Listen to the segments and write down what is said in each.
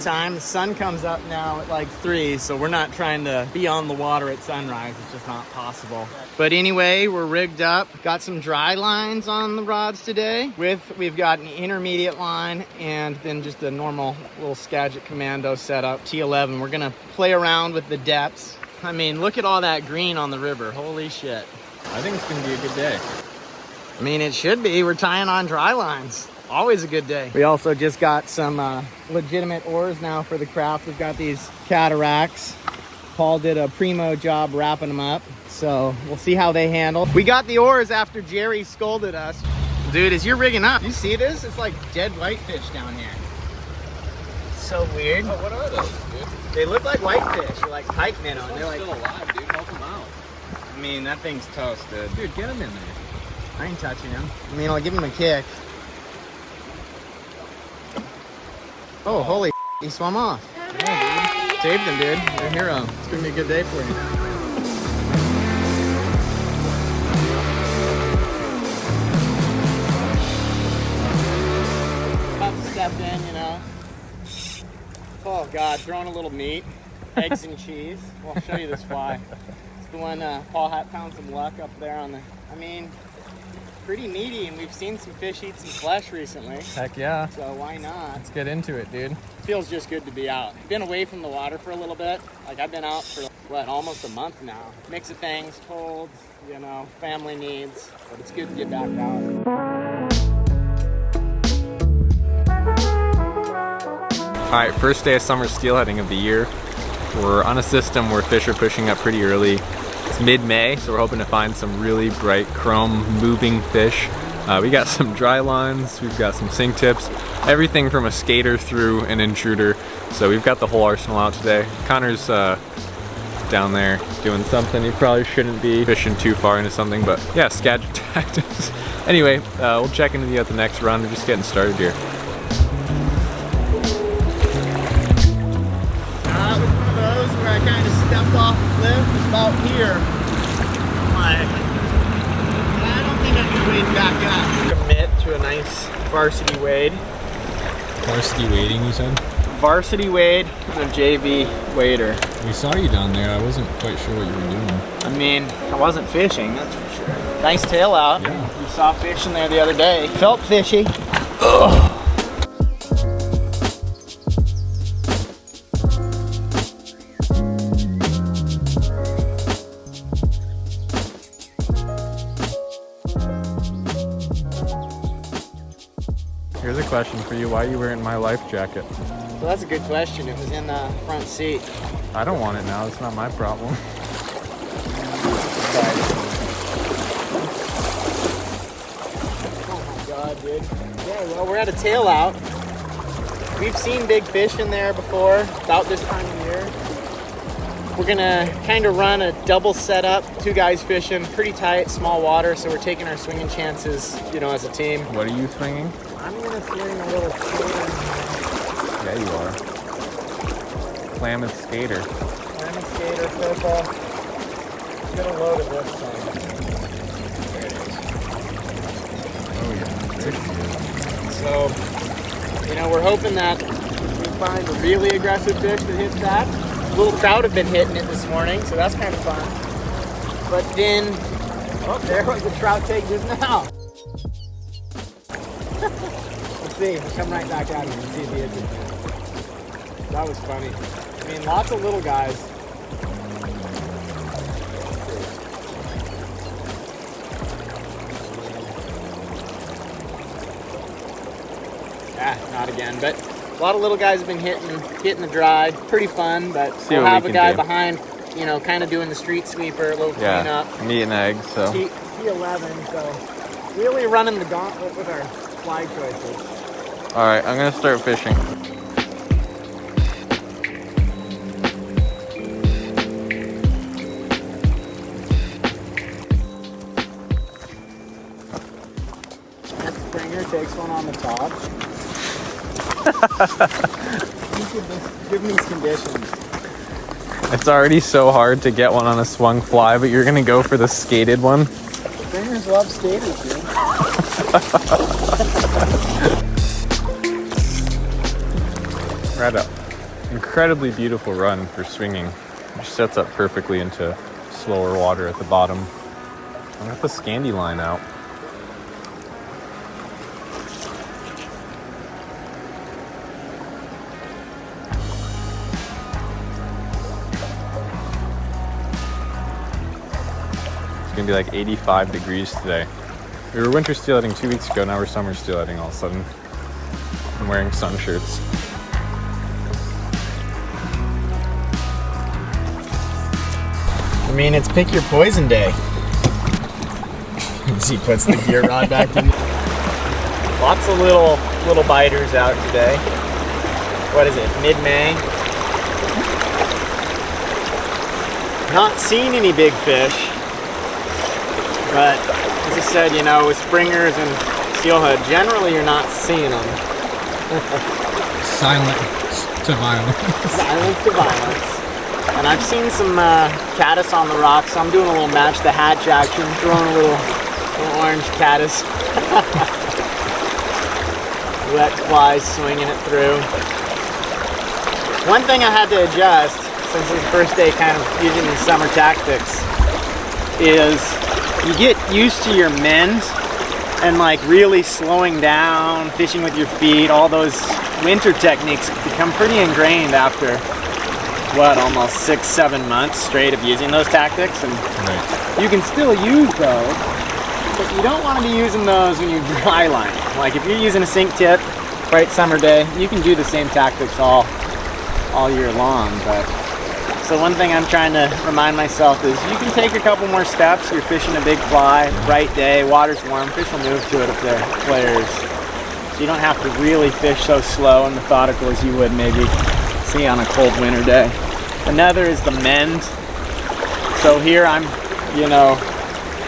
time. The sun comes up now at like 3, so we're not trying to be on the water at sunrise. It's just not possible. But anyway, we're rigged up. Got some dry lines on the rods today. We've got an intermediate line and then just a normal little Skagit Commando setup, T11. We're gonna play around with the depths. I mean, look at all that green on the river. Holy shit. I think it's gonna be a good day. I mean, it should be. We're tying on dry lines. Always a good day. We also just got some legitimate oars now for the craft. We've got these cataracts. Paul did a primo job wrapping them up, so we'll see how they handle. We got the oars after Jerry scolded us. Dude, as you're rigging up, you see this? It's like dead whitefish down here. So weird. Oh, what are those, dude? They look like whitefish. They're like pike minnow. They're like still alive, dude. Help them out. I mean, that thing's toast, dude. Dude, get them in there. I ain't touching him. I mean, I'll give him a kick. Oh, holy he swam off. Yeah, dude. Saved him, dude. You're a hero. It's gonna be a good day for you. About to step in, you know. Oh God, throwing a little meat, eggs and cheese. Well, I'll show you this fly. It's the one Paul had found some luck up there on the. I mean, pretty meaty, and we've seen some fish eat some flesh recently. Heck yeah. So why not? Let's get into it, dude. Feels just good to be out. Been away from the water for a little bit. Like I've been out for what, almost a month now. Mix of things, colds, you know, family needs. But it's good to get back out. All right, first day of summer steelheading of the year. We're on a system where fish are pushing up pretty early. It's mid-May, so we're hoping to find some really bright chrome moving fish. We got some dry lines, we've got some sink tips, everything from a skater through an intruder. So we've got the whole arsenal out today. Connor's down there doing something. He probably shouldn't be fishing too far into something, but yeah, Skagit tactics. Anyway, we'll check into you at the next run. We're just getting started here. That was one of those where I kind of stepped off the cliff about here. I don't think I can wade back up. Commit to a nice varsity wade. Varsity wading, you said? Varsity wade and a JV wader. We saw you down there. I wasn't quite sure what you were doing. I mean, I wasn't fishing, that's for sure. Nice tail out. Yeah. We saw fish in there the other day. Felt fishy. Ugh. Here's a question for you. Why are you wearing my life jacket? Well, that's a good question. It was in the front seat. I don't want it now. It's not my problem. Oh my God, dude. Yeah, well, we're at a tail out. We've seen big fish in there before, about this time of year. We're gonna kind of run a double setup, 2 guys fishing, pretty tight, small water, so we're taking our swinging chances, you know, as a team. What are you swinging? I'm gonna swing a little skater. Yeah, you are. Klamath skater. I'm a skater, purple. Get a load of this thing. There it is. Oh yeah. So, you know, we're hoping that we find a really aggressive fish that hits that. Little trout have been hitting it this morning, so that's kind of fun. But then, oh, there was the trout take just now. Let's see, we'll come right back at him and see if he hits it. That was funny. I mean, lots of little guys. Ah, not again, but a lot of little guys have been hitting the dry. Pretty fun, but we'll have a guy behind, you know, kind of doing the street sweeper, a little cleanup. Meat and eggs, so. T11, so really running the gauntlet with our fly choices. All right, I'm gonna start fishing. That Springer takes one on the top. Give me these conditions. It's already so hard to get one on a swung fly, but you're gonna go for the skated one? Springers love skaters, dude. Right up. incredibly beautiful run for swinging, which sets up perfecly into slower water at the bottom. I got the Scandi line out. It's gonna be like 85 degrees today. We were winter steelheading 2 weeks ago, now we're summer steelheading all of a sudden. I'm wearing sun shirts. I mean, it's pick your poison day. As he puts the gear rod back in. Lots of little biters out today. What is it, mid-May? Not seeing any big fish, but as I said, you know, with springers and steelhead, generally you're not seeing them. Silent to violence. Silence to violence. And I've seen some caddis on the rocks, so I'm doing a little match the hatch action, throwing a little orange caddis. Wet flies, swinging it through. One thing I had to adjust, since it's the first day kind of using these summer tactics, is you get used to your mend and like really slowing down, fishing with your feet, all those winter techniques become pretty ingrained after what, almost 6-7 months straight of using those tactics. And you can still use those, but you don't want to be using those when you're dry lining. Like if you're using a sink tip, bright summer day, you can do the same tactics all year long. But so one thing I'm trying to remind myself is you can take a couple more steps. You're fishing a big fly, bright day, water's warm, fish will move to it if they're flares. So you don't have to really fish so slow and methodical as you would maybe see on a cold winter day. Another is the mend. So here I'm, you know,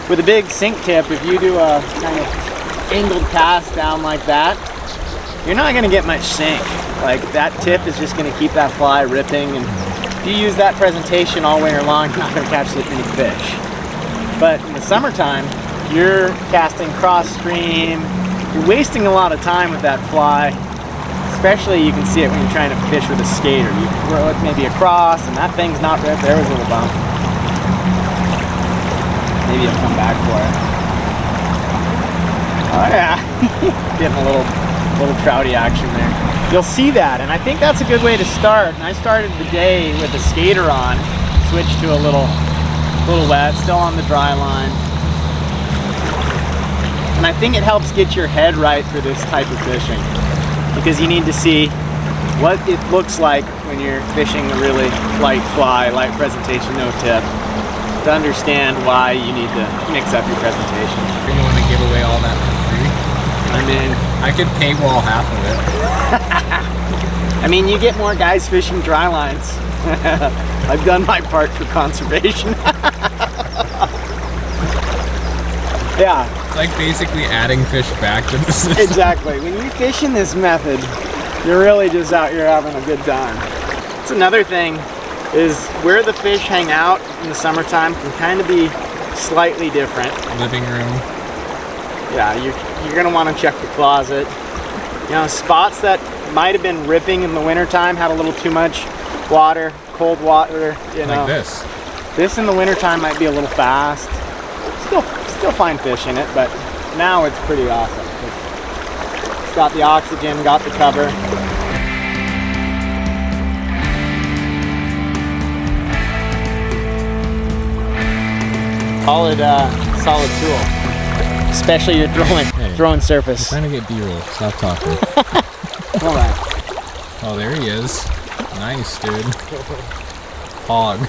with a big sink tip, if you do a kind of angled cast down like that, you're not gonna get much sink. Like that tip is just gonna keep that fly ripping, and if you use that presentation all winter long, you're not gonna catch any fish. But in the summertime, you're casting cross stream, you're wasting a lot of time with that fly. Especially you can see it when you're trying to fish with a skater. You throw it maybe across and that thing's not ripped. There was a little bump. Maybe it'll come back for it. Oh yeah, getting a little trouty action there. You'll see that, and I think that's a good way to start. And I started the day with a skater on, switched to a little wet, still on the dry line. And I think it helps get your head right for this type of fishing, because you need to see what it looks like when you're fishing a really light fly, light presentation, no tip, to understand why you need to mix up your presentation. You want to give away all that for free? I mean, I could paywall half of it. I mean, you get more guys fishing dry lines. I've done my part for conservation. Yeah. It's like basically adding fish back to the system. Exactly. When you fish in this method, you're really just out here having a good time. That's another thing, is where the fish hang out in the summertime can kind of be slightly different. Living room. Yeah, you're gonna want to check the closet. You know, spots that might have been ripping in the wintertime had a little too much water, cold water, you know. Like this. This in the wintertime might be a little fast. Still find fish in it, but now it's pretty awesome. It's got the oxygen, got the cover. Solid tool. Especially you're throwing surface. I'm trying to get B-roll. Stop talking. Alright. Oh, there he is. Nice, dude. Hog.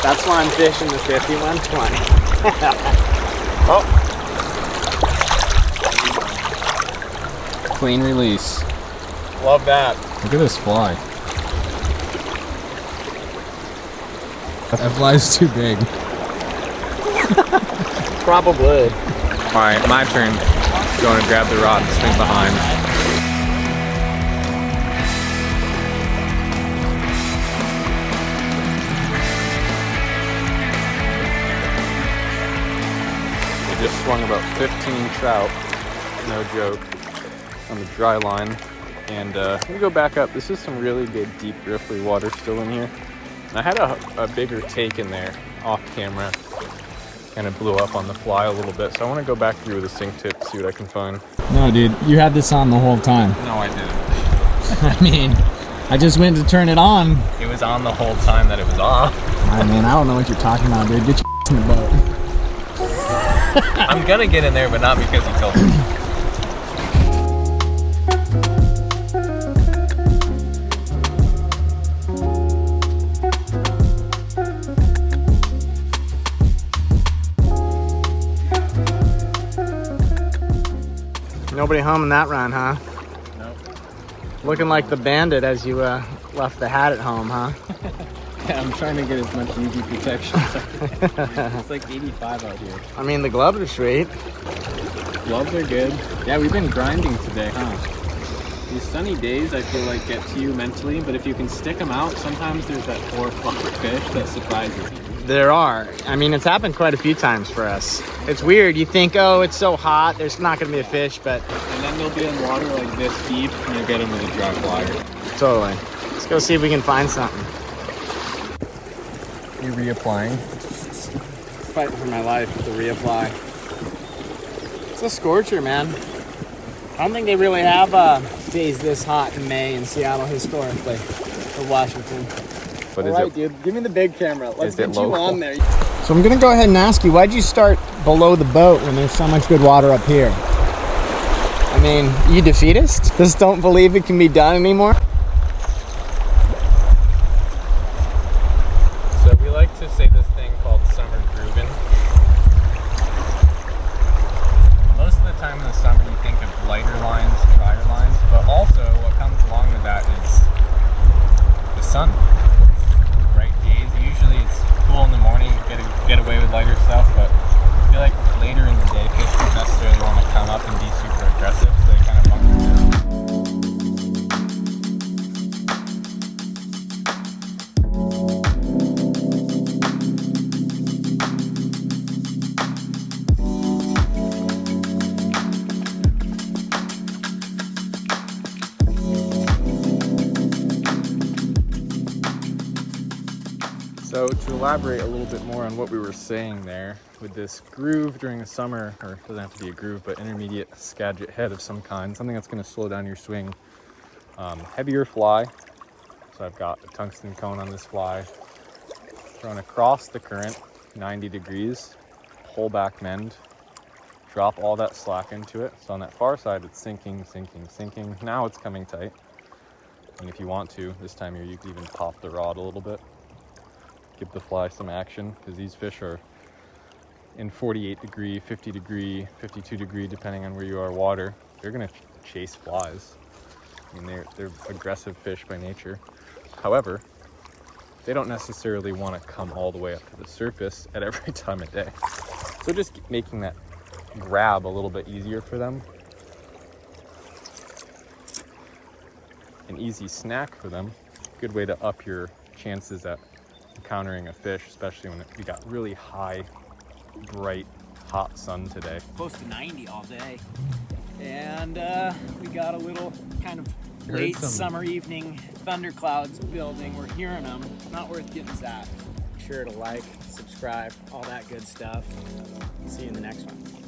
That's why I'm fishing the 5120. Oh. Clean release. Love that. Look at this fly. That fly's too big. Probably. Alright, my turn. Going to grab the rod and swing behind. I just swung about 15 trout, no joke, on the dry line. And I'm gonna go back up. This is some really good deep riffly water still in here. And I had a bigger take in there off camera. Kind of blew up on the fly a little bit. So I want to go back through with a sink tip, see what I can find. No, dude, you had this on the whole time. No, I didn't. I mean, I just went to turn it on. It was on the whole time that it was off. I mean, I don't know what you're talking about, dude. Get your in the boat. I'm gonna get in there, but not because you told me. Nobody home in that run, huh? Nope. Looking like the bandit as you left the hat at home, huh? Yeah, I'm trying to get as much UV protection. It's like 85 out here. I mean, the gloves are sweet. Gloves are good. Yeah, we've been grinding today, huh? These sunny days, I feel like, get to you mentally, but if you can stick them out, sometimes there's that 4 o'clock fish that surprises you. There are. I mean, it's happened quite a few times for us. It's weird. You think, oh, it's so hot, there's not going to be a fish, but... And then they'll be in water like this deep, and you'll get them with a dry wire. Totally. Let's go see if we can find something. You reapplying? Fighting for my life with the reapply. It's a scorcher, man. I don't think they really have days this hot in May in Seattle historically, or Washington. But All right, dude, give me the big camera. Let's get you on there. So I'm gonna go ahead and ask you, why'd you start below the boat when there's so much good water up here? I mean, you defeatist? Just don't believe it can be done anymore? So we like to say this thing called summer grooving. Most of the time in the summer you think of lighter lines, drier lines, but also what comes along with that is the sun. Bright days. Usually it's cool in the morning, you get away with lighter stuff, but I feel like later in the day fish don't necessarily want to come up and be super aggressive, so they kind of bunker down. So to elaborate a little bit more on what we were saying there, with this groove during the summer, or it doesn't have to be a groove, but intermediate Skagit head of some kind, something that's going to slow down your swing. Heavier fly, so I've got a tungsten cone on this fly, thrown across the current, 90 degrees, pull back mend, drop all that slack into it. So on that far side, it's sinking, sinking, sinking. Now it's coming tight. And if you want to, this time of year, you can even pop the rod a little bit. Give the fly some action, because these fish are in 48 degree, 50 degree, 52 degree, depending on where you are water. They're gonna chase flies. I mean, they're aggressive fish by nature. However, they don't necessarily want to come all the way up to the surface at every time of day. So just making that grab a little bit easier for them. An easy snack for them. Good way to up your chances at encountering a fish, especially when we got really high, bright, hot sun today. Close to 90 all day. And we got a little kind of late summer evening thunderclouds building. We're hearing them. Not worth getting zapped. Be sure to like, subscribe, all that good stuff. See you in the next one.